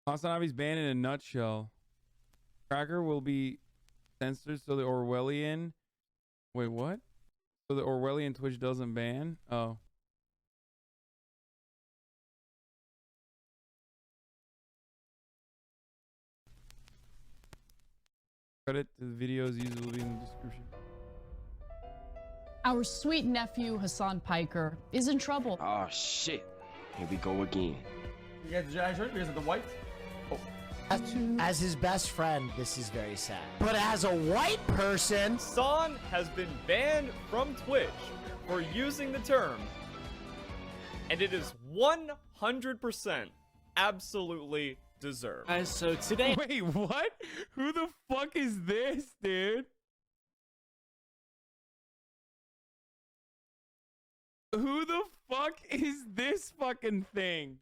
Hasanabi's banned in a nutshell. Cracker will be censored so the Orwellian. Wait, what? So the Orwellian Twitch doesn't ban? Oh. Credit to the videos used will be in the description. Our sweet nephew, Hasan Piker, is in trouble. Oh, shit. Here we go again. You guys the Jedi shirt? You guys the white? Oh. As his best friend, this is very sad. But as a white person... Hasan has been banned from Twitch for using the term, and it is 100% absolutely deserved. So today... Wait, what? Who the fuck is this, dude? Who the fuck is this fucking thing?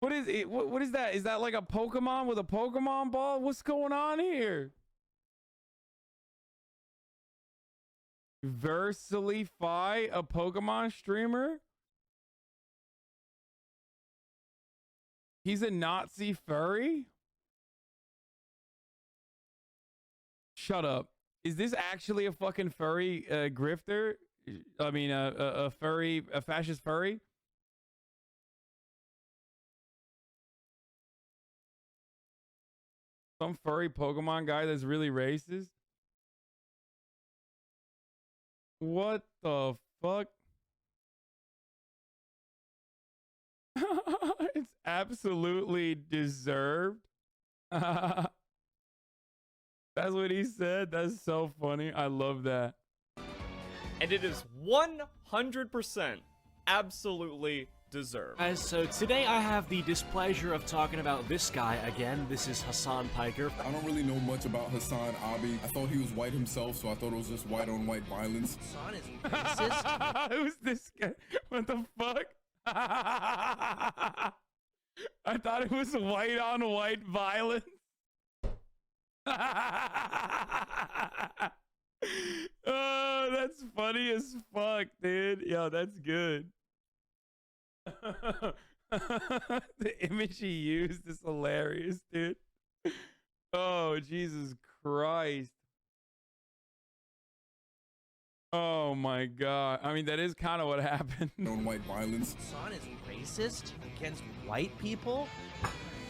What is it? What is that? Is that like a Pokemon with a Pokemon ball? What's going on here? Versilify, a Pokemon streamer? He's a Nazi furry? Shut up. Is this actually a fucking furry grifter? I mean, a furry, a fascist furry? Some furry Pokemon guy that's really racist? What the fuck? It's absolutely deserved. That's what he said. That's so funny. I love that. And it is 100% absolutely deserved. So today I have the displeasure of talking about this guy again. This is Hasan Piker. I don't really know much about Hasan Abi. I thought he was white himself, so I thought it was just white on white violence. Hasan is racist. Who's this guy? What the fuck? I thought it was white on white violence. Oh, that's funny as fuck, dude. Yo, that's good. The image he used is hilarious, dude. Oh, Jesus Christ. Oh my God. I mean, that is kind of what happened. On white violence. Hasan is racist against white people?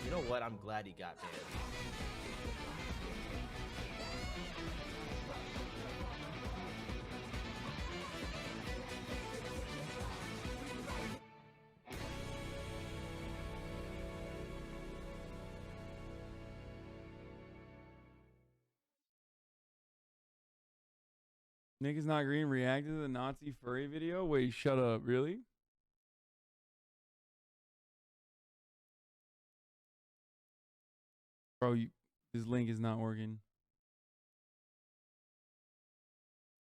You know what? I'm glad he got banned. Niggas Not Green reacted to the Nazi furry video? Wait, shut up. Really? Bro, this link is not working.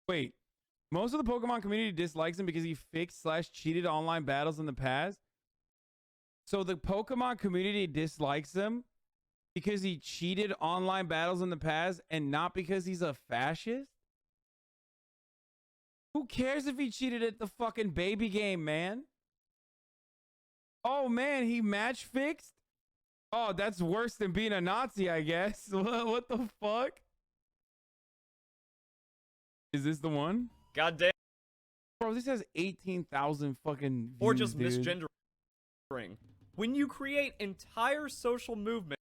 Wait, most of the Pokemon community dislikes him because he fixed/cheated online battles in the past. So the Pokemon community dislikes him because he cheated online battles in the past and not because he's a fascist? Who cares if he cheated at the fucking baby game, man? Oh, man, he match fixed? Oh, that's worse than being a Nazi, I guess. What the fuck? Is this the one? Goddamn. Bro, this has 18,000 fucking views, Or just dude. misgendering. When you create entire social movements,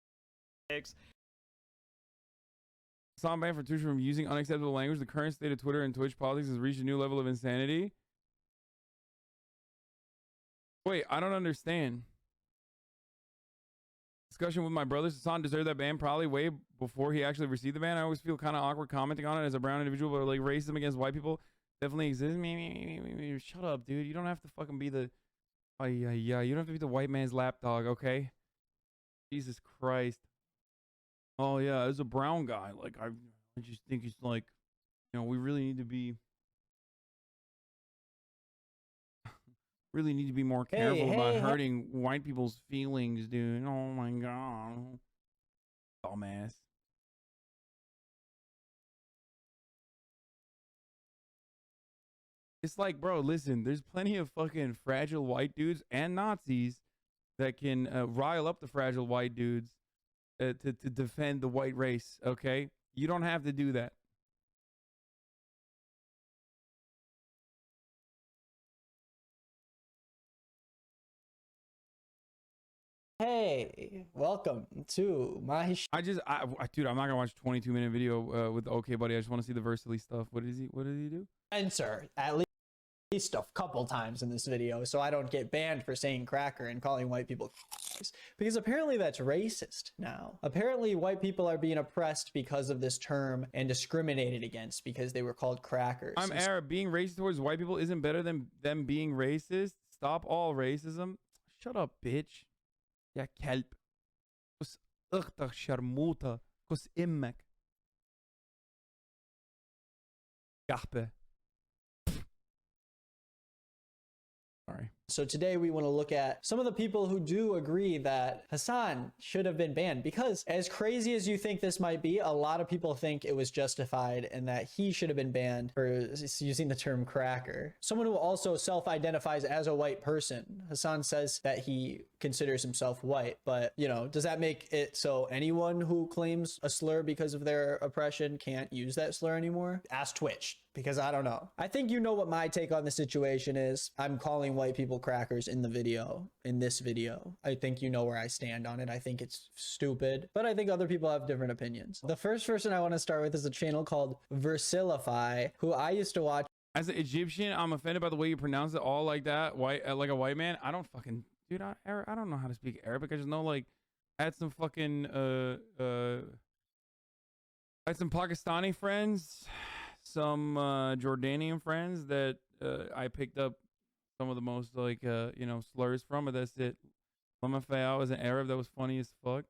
Hasan banned for Twitch from using unacceptable language. The current state of Twitter and Twitch politics has reached a new level of insanity. Wait, I don't understand. Discussion with my brothers. Hasan deserved that ban probably way before he actually received the ban. I always feel kind of awkward commenting on it as a brown individual, but like racism against white people definitely exists. Shut up, dude. You don't have to fucking be the... yeah. You don't have to be the white man's lapdog, okay? Jesus Christ. Oh yeah, as a brown guy, like I just think it's like, you know, we really need to be more careful about hurting white people's feelings, dude. Oh my God. Dumbass. It's like, bro, listen, there's plenty of fucking fragile white dudes and Nazis that can rile up the fragile white dudes to defend the white race. Okay, you don't have to do that. Hey, welcome to my Dude, I'm not gonna watch a 22-minute video with okay buddy. I just want to see the Versilly stuff. What did he do? answer at least a couple times in this video so I don't get banned for saying cracker and calling white people crackers, because apparently that's racist now. Apparently white people are being oppressed because of this term and discriminated against because they were called crackers. I'm Arab. Being racist towards white people isn't better than them being racist. Stop all racism. Shut up, bitch. يا كلب. كس اختك شرموطة. كس امك. قحبة. Sorry. So today we want to look at some of the people who do agree that Hasan should have been banned, because as crazy as you think this might be, a lot of people think it was justified and that he should have been banned for using the term cracker. Someone who also self-identifies as a white person. Hasan says that he considers himself white, but you know, does that make it so anyone who claims a slur because of their oppression can't use that slur anymore? Ask Twitch, because I don't know. I think you know what my take on the situation is. I'm calling white people crackers in this video. I think you know where I stand on it. I think it's stupid, but I think other people have different opinions. The first person I want to start with is a channel called Versilify, who I used to watch. As an Egyptian, I'm offended by the way you pronounce it all like that. White, like a white man. I don't fucking, dude. I don't know how to speak Arabic. I just know, like, I had some fucking I had some Pakistani friends, some Jordanian friends that I picked up some of the most, like, you know, slurs from, but that's it. Mama Fayal was an Arab that was funny as fuck.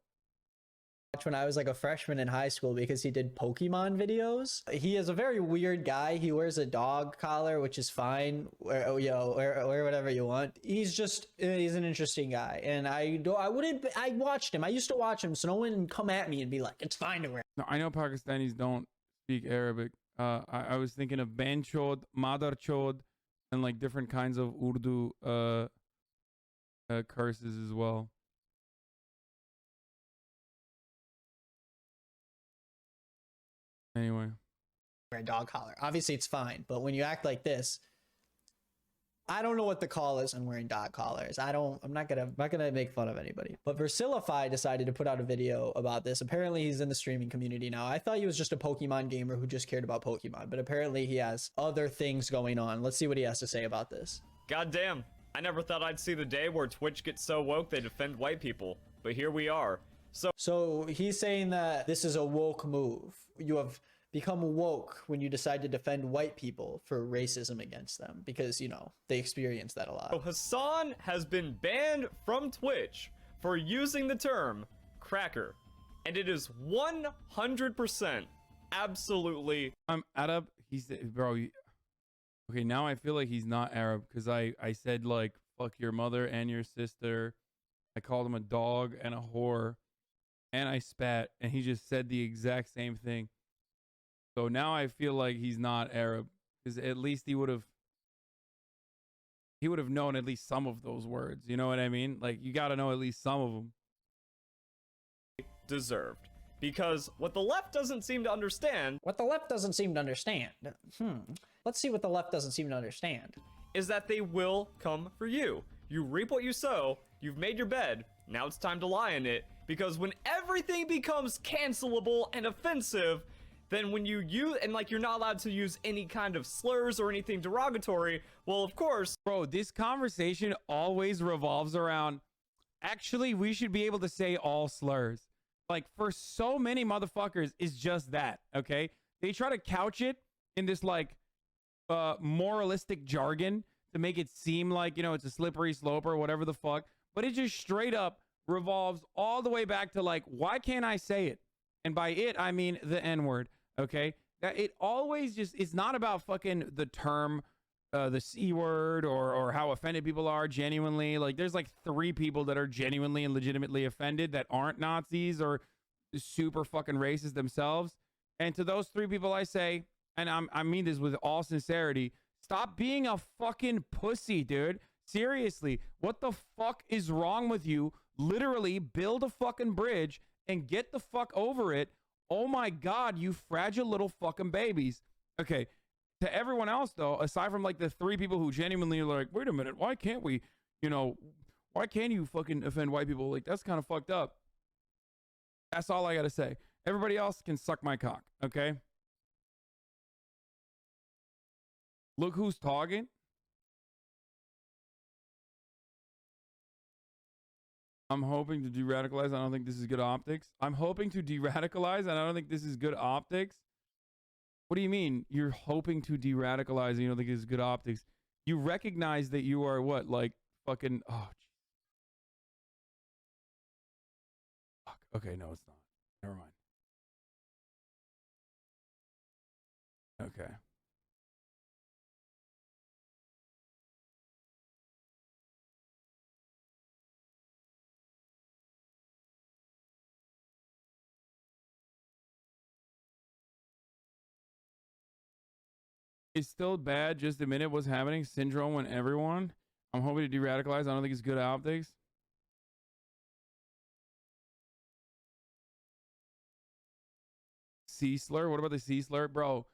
When I was like a freshman in high school, because he did Pokemon videos. He is a very weird guy. He wears a dog collar, which is fine. Wear whatever you want. He's an interesting guy. And I watched him. I used to watch him, so no one would come at me and be like, it's fine to wear. No, I know Pakistanis don't speak Arabic. I was thinking of Banchod, Madarchod, and like different kinds of Urdu curses as well. Anyway, wear a dog collar. Obviously it's fine, but when you act like this, I don't know what the call is on wearing dog collars. I'm not gonna make fun of anybody. But Versilify decided to put out a video about this. Apparently he's in the streaming community now. I thought he was just a Pokemon gamer who just cared about Pokemon, but apparently he has other things going on. Let's see what he has to say about this. God damn, I never thought I'd see the day where Twitch gets so woke they defend white people, but here we are. So he's saying that this is a woke move. You have become woke when you decide to defend white people for racism against them, because, you know, they experience that a lot. So Hasan has been banned from Twitch for using the term cracker, and it is 100% absolutely. I'm Arab. He's bro. Okay, now I feel like he's not Arab because I said, like, fuck your mother and your sister. I called him a dog and a whore, and I spat, and he just said the exact same thing. So now I feel like he's not Arab, because at least he would have known at least some of those words. You know what I mean? Like, you got to know at least some of them. Deserved. Because what the left doesn't seem to understand. What the left doesn't seem to understand. Let's see what the left doesn't seem to understand. Is that they will come for you. You reap what you sow. You've made your bed. Now it's time to lie in it. Because when everything becomes cancelable and offensive, then when you use, and like you're not allowed to use any kind of slurs or anything derogatory, well, of course. Bro, this conversation always revolves around, actually, we should be able to say all slurs. Like, for so many motherfuckers, it's just that, okay? They try to couch it in this, like, moralistic jargon to make it seem like, you know, it's a slippery slope or whatever the fuck. But it just straight up revolves all the way back to, like, why can't I say it? And by it, I mean the N-word. Okay, that it always just, it's not about fucking the term, the C word, or how offended people are genuinely. Like, there's like 3 people that are genuinely and legitimately offended that aren't Nazis or super fucking racist themselves. And to those 3 people, I say, and I mean this with all sincerity, stop being a fucking pussy, dude. Seriously, what the fuck is wrong with you? Literally build a fucking bridge and get the fuck over it. Oh my God, you fragile little fucking babies. Okay, to everyone else though, aside from like the 3 people who genuinely are like, wait a minute, why can't we, you know, why can't you fucking offend white people? Like, that's kind of fucked up. That's all I gotta say. Everybody else can suck my cock, okay? Look who's talking. I'm hoping to de-radicalize. I don't think this is good optics. I'm hoping to de-radicalize, and I don't think this is good optics. What do you mean? You're hoping to de-radicalize and you don't think this is good optics? You recognize that you are what? Like fucking... Oh, fuck. Okay, no, it's not. Never mind. Okay. It's still bad. Just a minute. What's happening? Syndrome when everyone. I'm hoping to de-radicalize. I don't think it's good optics. C slur. What about the C slur, bro?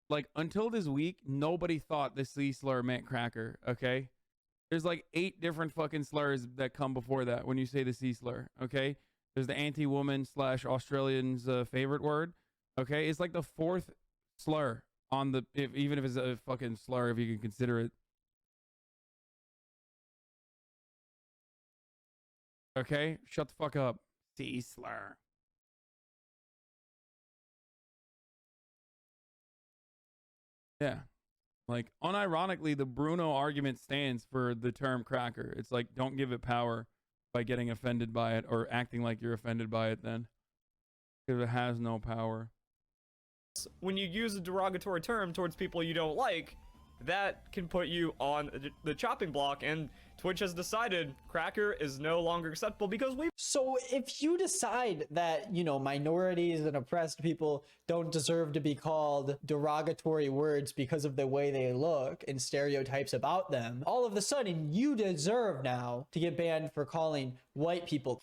Like until this week, nobody thought the C slur meant cracker. Okay, there's like 8 different fucking slurs that come before that when you say the C slur. Okay, there's the anti-woman / Australians' favorite word. Okay, it's like the 4th slur on the even if it's a fucking slur, if you can consider it. Okay, shut the fuck up. C slur. Yeah. Like, unironically, the Bruno argument stands for the term cracker. It's like, don't give it power by getting offended by it or acting like you're offended by it then. Because it has no power. When you use a derogatory term towards people you don't like, that can put you on the chopping block, and Twitch has decided cracker is no longer acceptable because we... So if you decide that, you know, minorities and oppressed people don't deserve to be called derogatory words because of the way they look and stereotypes about them, all of a sudden you deserve now to get banned for calling white people.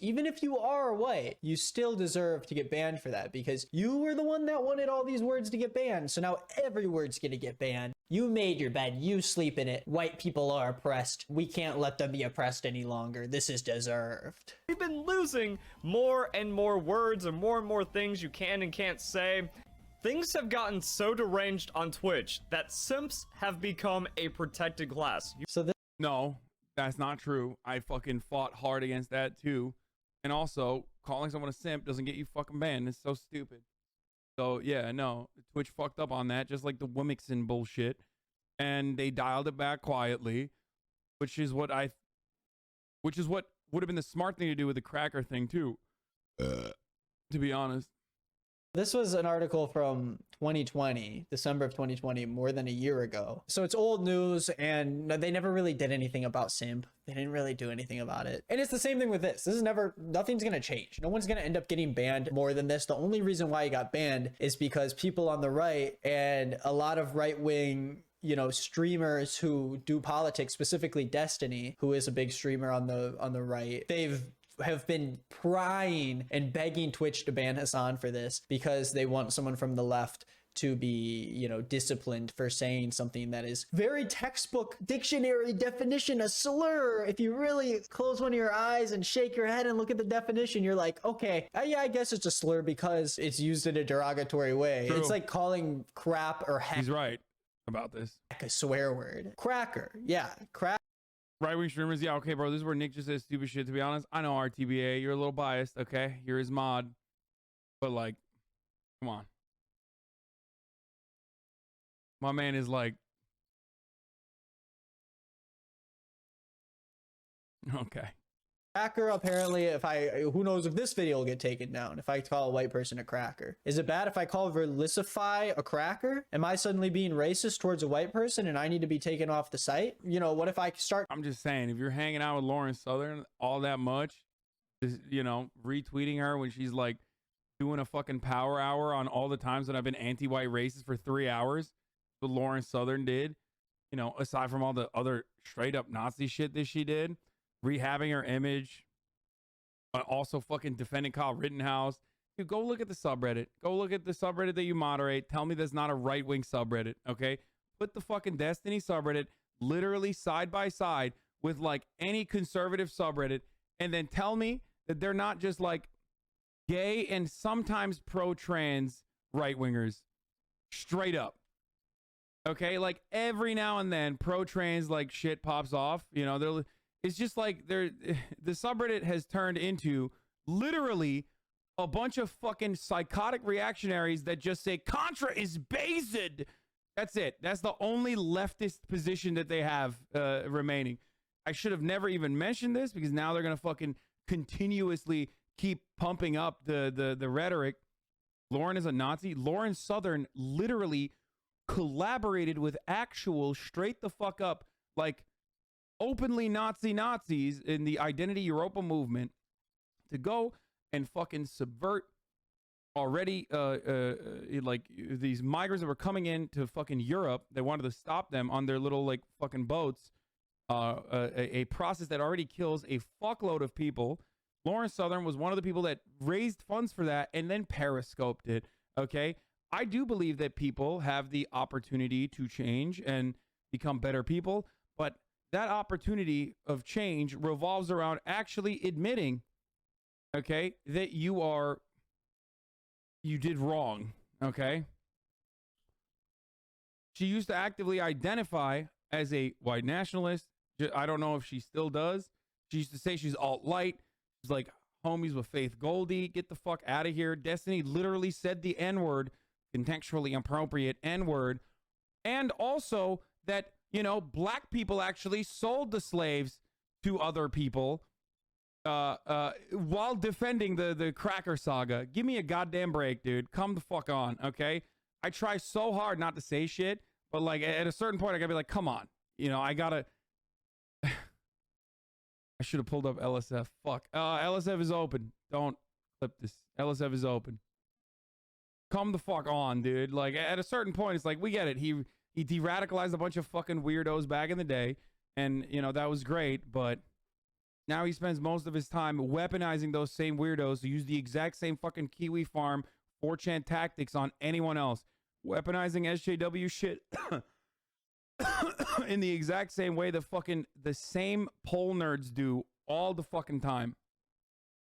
Even if you are white, you still deserve to get banned for that because you were the one that wanted all these words to get banned. So now every word's gonna get banned. You made your bed, you sleep in it. White people are oppressed. We can't let them be oppressed any longer. This is deserved. We've been losing more and more words and more things you can and can't say. Things have gotten so deranged on Twitch that simps have become a protected class. No, that's not true. I fucking fought hard against that too. And also, calling someone a simp doesn't get you fucking banned. It's so stupid. So yeah, no, Twitch fucked up on that, just like the Wimixon bullshit. And they dialed it back quietly, which is what would have been the smart thing to do with the cracker thing too. To be honest. This was an article from 2020, December of 2020, more than a year ago. So it's old news and they never really did anything about simp. They didn't really do anything about it. And it's the same thing with this. This is nothing's gonna change. No one's gonna end up getting banned more than this. The only reason why he got banned is because people on the right and a lot of right-wing, you know, streamers who do politics, specifically Destiny, who is a big streamer on the right, have been prying and begging Twitch to ban Hasan for this because they want someone from the left to be, you know, disciplined for saying something that is very textbook dictionary definition, a slur. If you really close one of your eyes and shake your head and look at the definition, you're like, okay, yeah, I guess it's a slur because it's used in a derogatory way. True. It's like calling crap or heck. He's right about this. A swear word. Cracker. Yeah, crack. Right-wing streamers, yeah, okay, bro, this is where Nick just says stupid shit, to be honest. I know RTBA, you're a little biased, okay? You're his mod. But, like, come on. My man is like... Okay. Cracker, apparently, who knows if this video will get taken down if I call a white person a cracker. Is it bad if I call Verlisify a cracker? Am I suddenly being racist towards a white person and I need to be taken off the site? You know, what if I start... I'm just saying, if you're hanging out with Lauren Southern all that much, just, you know, retweeting her when she's like doing a fucking power hour on all the times that I've been anti-white racist for 3 hours, what Lauren Southern did, you know, aside from all the other straight up Nazi shit that she did, rehabbing her image, also fucking defending Kyle Rittenhouse. Dude, go look at the subreddit. Go look at the subreddit that you moderate. Tell me that's not a right-wing subreddit, okay? Put the fucking Destiny subreddit literally side by side with like any conservative subreddit, and then tell me that they're not just like gay and sometimes pro-trans right-wingers. Straight up. Okay? Like every now and then pro-trans like shit pops off. You know, it's just like the subreddit has turned into literally a bunch of fucking psychotic reactionaries that just say Contra is based. That's it. That's the only leftist position that they have remaining. I should have never even mentioned this because now they're gonna fucking continuously keep pumping up the rhetoric. Lauren is a Nazi. Lauren Southern literally collaborated with actual straight the fuck up like openly Nazis in the Identity Europa movement to go and fucking subvert already like these migrants that were coming in to fucking Europe. They wanted to stop them on their little like fucking boats, a process that already kills a fuckload of people. Lauren Southern was one of the people that raised funds for that and then periscoped it. Okay, I do believe that people have the opportunity to change and become better people, but that opportunity of change revolves around actually admitting, okay, that you did wrong, okay? She used to actively identify as a white nationalist. I don't know if she still does. She used to say she's alt-light. She's like homies with Faith Goldie. Get the fuck out of here. Destiny literally said the N-word, contextually appropriate N-word. And also that, you know, black people actually sold the slaves to other people while defending the Cracker Saga. Give me a goddamn break, dude. Come the fuck on, okay? I try so hard not to say shit, but like at a certain point, I gotta be like, come on. You know, I gotta... I should have pulled up LSF. Fuck. LSF is open. Don't clip this. LSF is open. Come the fuck on, dude. Like at a certain point, it's like, we get it. He de-radicalized a bunch of fucking weirdos back in the day, and, you know, that was great, but... Now he spends most of his time weaponizing those same weirdos to use the exact same fucking Kiwi Farm 4chan tactics on anyone else. Weaponizing SJW shit in the exact same way that fucking the same poll nerds do all the fucking time.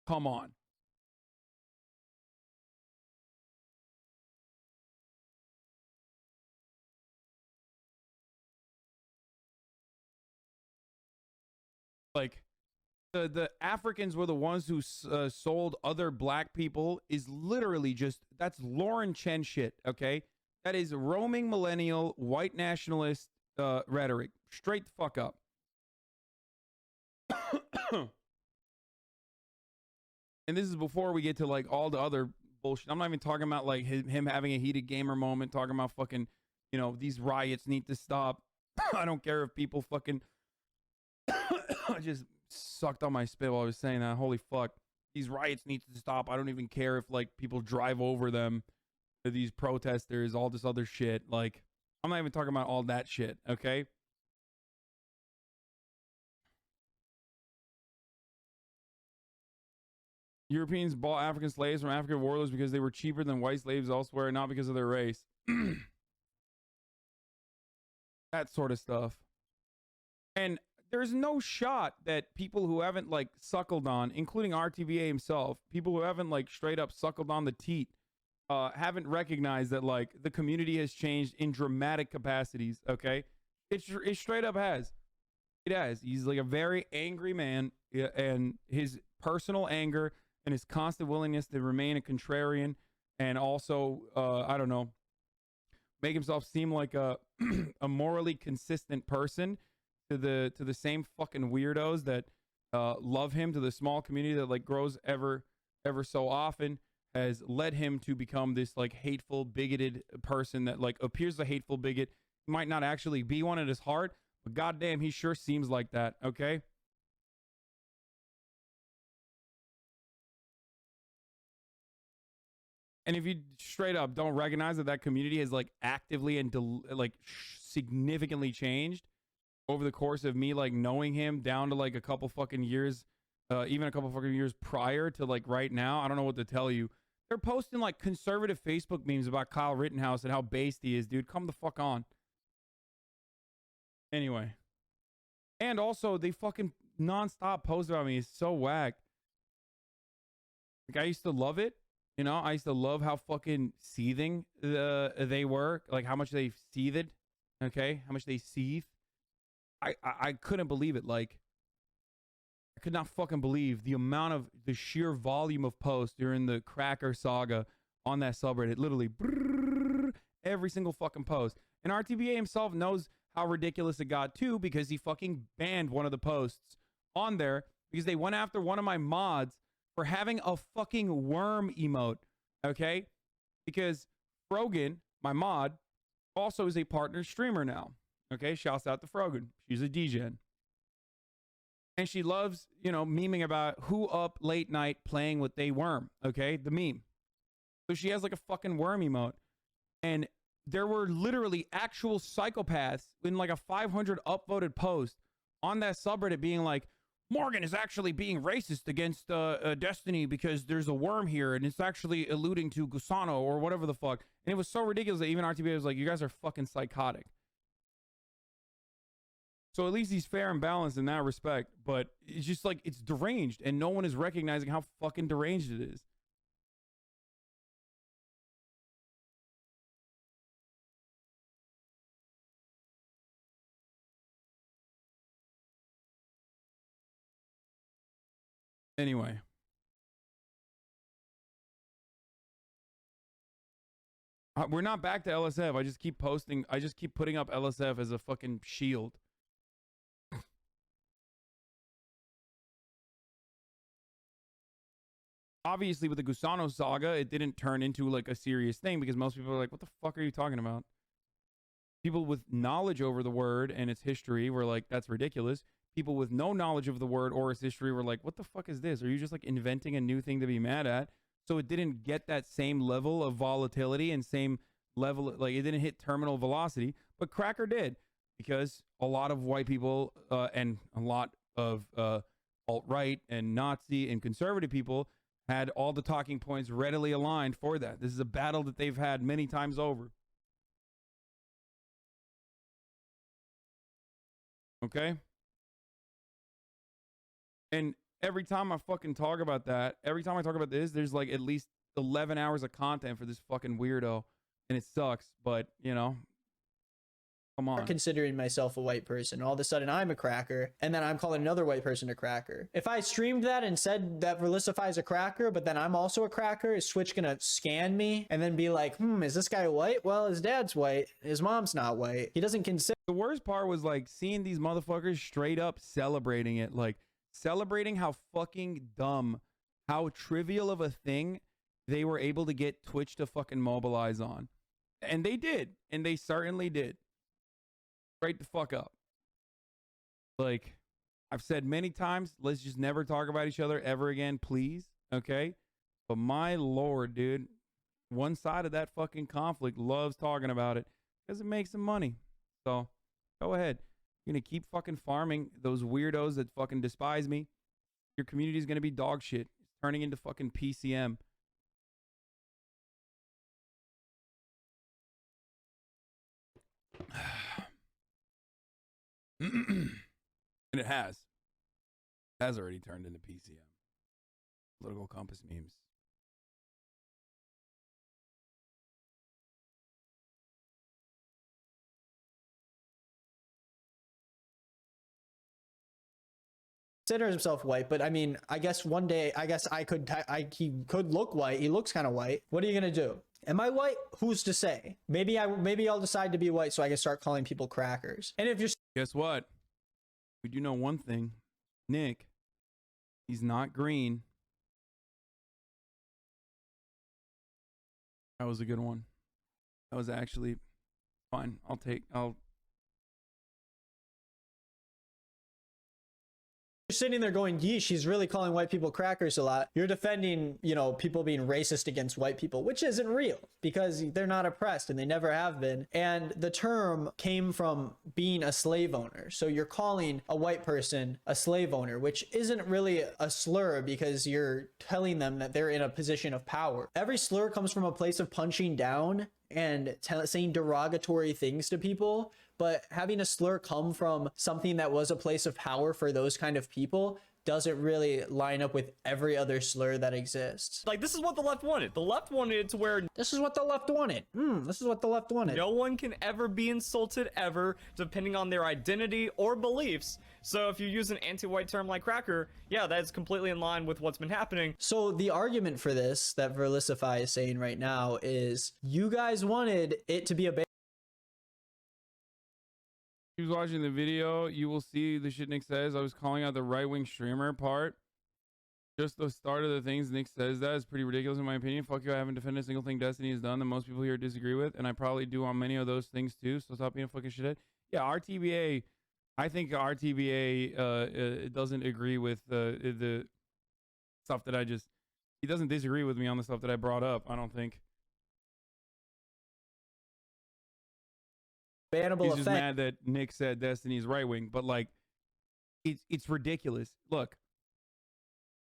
Come on. Like... The Africans were the ones who sold other black people is literally just, that's Lauren Chen shit, okay? That is roaming millennial white nationalist rhetoric. Straight the fuck up. And this is before we get to like all the other bullshit. I'm not even talking about like him having a heated gamer moment, talking about fucking, you know, these riots need to stop. I don't care if people fucking just sucked on my spit while I was saying that. Holy fuck. These riots need to stop. I don't even care if like people drive over them, these protesters, all this other shit. Like, I'm not even talking about all that shit, okay? Europeans bought African slaves from African warlords because they were cheaper than white slaves elsewhere, not because of their race. That sort of stuff. And there's no shot that people who haven't like suckled on, including RTVA himself, people who haven't like straight up suckled on the teat, haven't recognized that like the community has changed in dramatic capacities. Okay, it straight up has. It has. He's like a very angry man, and his personal anger and his constant willingness to remain a contrarian, and also I don't know, make himself seem like a a morally consistent person to the same fucking weirdos that love him, to the small community that like grows ever so often, has led him to become this like hateful, bigoted person that like appears a hateful bigot. He might not actually be one at his heart, but goddamn, he sure seems like that. Okay. And if you straight up don't recognize that that community has like actively and like significantly changed over the course of me like knowing him down to like a couple fucking years, even a couple fucking years prior to like right now. I don't know what to tell you. They're posting like conservative Facebook memes about Kyle Rittenhouse and how based he is, dude. Come the fuck on. Anyway. And also, they fucking nonstop post about me. It's so whack. Like, I used to love it. You know, I used to love how fucking seething they were. Like, how much they seethed. Okay? How much they seethed. I couldn't believe it. Like, I could not fucking believe the sheer volume of posts during the Cracker saga on that subreddit. Literally, every single fucking post. And RTBA himself knows how ridiculous it got too, because he fucking banned one of the posts on there because they went after one of my mods for having a fucking worm emote. Okay? Because Frogan, my mod, also is a partner streamer now. Okay? Shouts out to Frogan. She's a DGen. And she loves, you know, memeing about who up late night playing with they worm. Okay? The meme. So she has like a fucking worm emote. And there were literally actual psychopaths in like a 500 upvoted post on that subreddit being like, Morgan is actually being racist against Destiny because there's a worm here and it's actually alluding to Gusano or whatever the fuck. And it was so ridiculous that even RTBA was like, you guys are fucking psychotic. So at least he's fair and balanced in that respect. But it's just like, it's deranged and no one is recognizing how fucking deranged it is. Anyway. We're not back to LSF. I just keep posting. I just keep putting up LSF as a fucking shield. Obviously, with the Gusano saga, it didn't turn into like a serious thing because most people are like, what the fuck are you talking about? People with knowledge over the word and its history were like, that's ridiculous. People with no knowledge of the word or its history were like, what the fuck is this? Are you just like inventing a new thing to be mad at? So it didn't get that same level of volatility and same level, like it didn't hit terminal velocity, but Cracker did, because a lot of white people and a lot of alt-right and Nazi and conservative people had all the talking points readily aligned for that. This is a battle that they've had many times over. Okay? And every time I fucking talk about that, every time I talk about this, there's like at least 11 hours of content for this fucking weirdo. And it sucks, but, you know, come on. Considering myself a white person, all of a sudden I'm a cracker, and then I'm calling another white person a cracker. If I streamed that and said that Verlisify is a cracker, but then I'm also a cracker, is Twitch gonna scan me and then be like, is this guy white? Well, his dad's white, his mom's not white. He doesn't consider. The worst part was like seeing these motherfuckers straight up celebrating it, like celebrating how fucking dumb, how trivial of a thing they were able to get Twitch to fucking mobilize on. And they did. And they certainly did. Straight the fuck up. Like, I've said many times, let's just never talk about each other ever again, please. Okay? But my lord, dude, one side of that fucking conflict loves talking about it because it makes them money. So, go ahead. You're going to keep fucking farming those weirdos that fucking despise me. Your community is going to be dog shit. It's turning into fucking PCM. And it has already turned into PCM. Political compass memes. Considers himself white, but I mean, I guess one day, he could look white. He looks kind of white. What are you gonna do? Am I white? Who's to say? Maybe I'll decide to be white so I can start calling people crackers. And if you're, guess what? We do know one thing. Nick, he's not green. That was a good one. That was actually fine. I'll sitting there going, "Yee, she's really calling white people crackers a lot." You're defending, you know, people being racist against white people, which isn't real because they're not oppressed and they never have been. And the term came from being a slave owner. So you're calling a white person a slave owner, which isn't really a slur because you're telling them that they're in a position of power. Every slur comes from a place of punching down and saying derogatory things to people, but having a slur come from something that was a place of power for those kind of people doesn't really line up with every other slur that exists. Like, this is what the left wanted. The left wanted it to where This is what the left wanted. This is what the left wanted. no one can ever be insulted ever, depending on their identity or beliefs. So if you use an anti-white term like cracker, yeah, that is completely in line with what's been happening. So the argument for this that Verlisify is saying right now is you guys wanted it to be a He was watching the video. You will see the shit Nick says. I was calling out the right-wing streamer part. Just the start of the things Nick says that is pretty ridiculous in my opinion. Fuck you, I haven't defended a single thing Destiny has done that most people here disagree with, and I probably do on many of those things too, so stop being a fucking shithead. Yeah, RTBA, I think RTBA doesn't agree with the stuff that he doesn't disagree with me on the stuff that I brought up, I don't think. bannable He's just effect. mad that Nick said Destiny's right wing, but like, it's ridiculous. Look,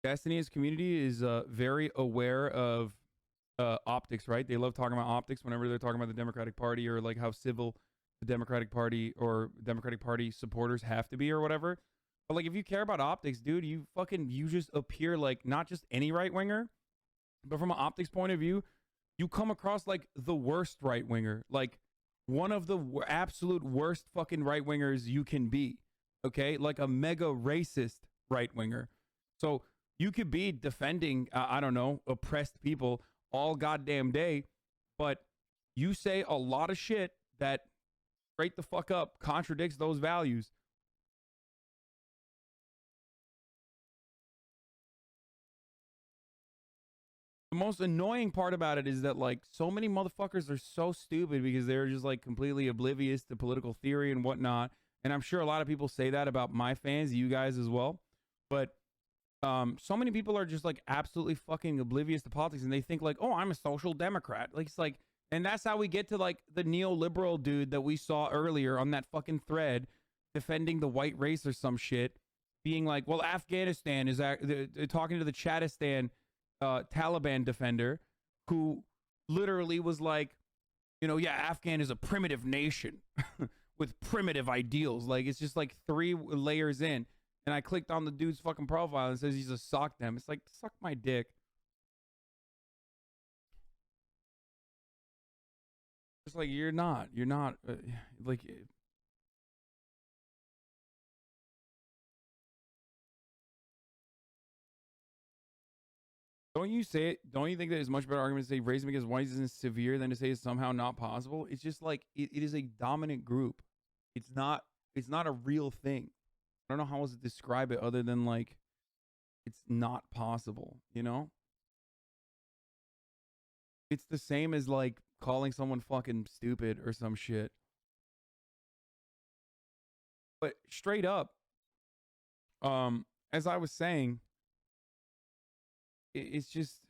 Destiny's community is very aware of optics, right? They love talking about optics whenever they're talking about the Democratic Party or like how civil the Democratic Party or Democratic Party supporters have to be or whatever. But like, if you care about optics, dude, you just appear like not just any right winger, but from an optics point of view, you come across like the worst right winger, like one of the absolute worst fucking right wingers you can be. Okay, like a mega racist right winger. So you could be defending, I don't know, oppressed people all goddamn day, but you say a lot of shit that straight the fuck up contradicts those values. The most annoying part about it is that like so many motherfuckers are so stupid because they're just like completely oblivious to political theory and whatnot. And I'm sure a lot of people say that about my fans, you guys as well. But so many people are just like absolutely fucking oblivious to politics, and they think like, oh, I'm a social democrat. Like, it's like, and that's how we get to like the neoliberal dude that we saw earlier on that fucking thread defending the white race or some shit, being like, well, Afghanistan is talking to the Chadistan Taliban defender who literally was like, you know, yeah, Afghan is a primitive nation with primitive ideals. Like, it's just like 3 layers in. And I clicked on the dude's fucking profile and it says he's a sock them. It's like, suck my dick. It's like, you're not like, don't you think that it's much better argument to say racism against whites isn't severe than to say it's somehow not possible? It's just like, it is a dominant group. It's not a real thing. I don't know how else to describe it other than like, it's not possible, you know? It's the same as like calling someone fucking stupid or some shit. But straight up, as I was saying, it's just,